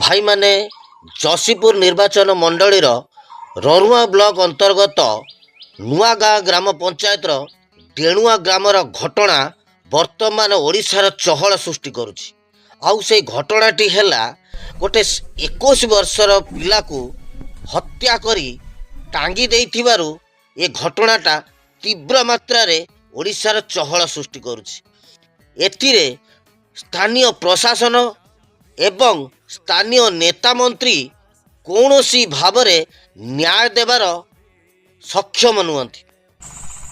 भाई माने जशीपुर निर्वाचन मंडलीर ररुआ ब्लॉक अंतर्गत नुआगाँ ग्राम पंचायत डेणुआ ग्रामर घटना वर्तमान ओडिशार चहल सृष्टि करुछि। आउ से घटनाटी हैला गोटे 21 वर्षर पिला को हत्या करी टांगी देइथिबारु ए घटनाटा तीव्र मात्रा रे ओडिशार चहल सृष्टि करुछि। एथिरे स्थानीय प्रशासन एवं स्थानीय नेता मंत्री कौनसी भावरे न्याय देवार सक्षम नुहंती।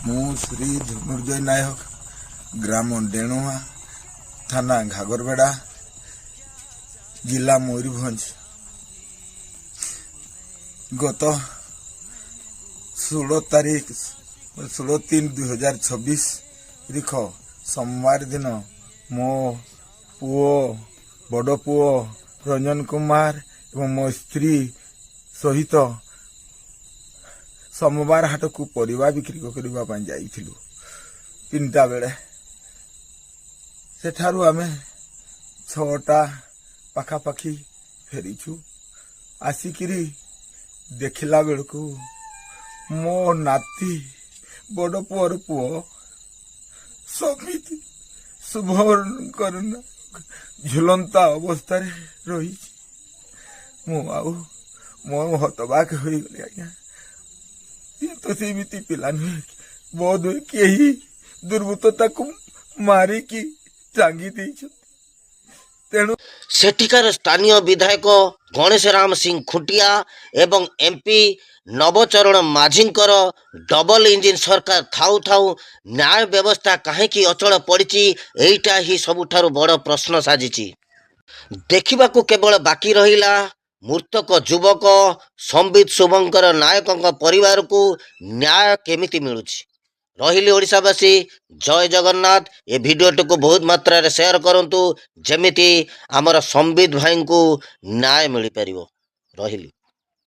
मु श्री धनुर्जय नायक ग्राम डेणुआ थाना घागरबेड़ा जिला मयूरभंज गत 16/3/2026 तारीख सोमवार दिन मो पुओ बड़ पुओ रंजन कुमार एवं मो स्त्री सहित सोमवार हाट को परिवा बिक्री करने जाइथिलु। 3टा बेले सेठारु आमे 6टा पाखापाखी फेरीछु। आसिकिरी देखला बेलकू मो नाती बड़ पुअर पुओ समिति शुभकर झुलंता अवस्था रही। मो हतबाक हो गली। आज्ञा तो सेमती पिला नुहे बहुत कहीं दुर्बृत्तता को मारिकी टांगी तेणु सेठिकार स्थानीय विधायक गणेश राम सिंह खुंटिया एवं एमपी नवचरण माझींकर डबल इंजिन सरकार थाउ थाउ न्याय व्यवस्था कहीं अचल पड़ी एटा ही सबुठारु बड़ प्रश्न साजिची। देखा केवल बाकी रहिला मृतक युवक संबित शुभंकर नायक परिवार को न्याय केमिति मिलुछि। रहिली ओडिशावासी जय जगन्नाथ। ए भिडियोटी को बहुत मात्रा रे शेयर करंतु जेमिति आमर संबित भाई को न्याय मिल पारिबो। रहिली।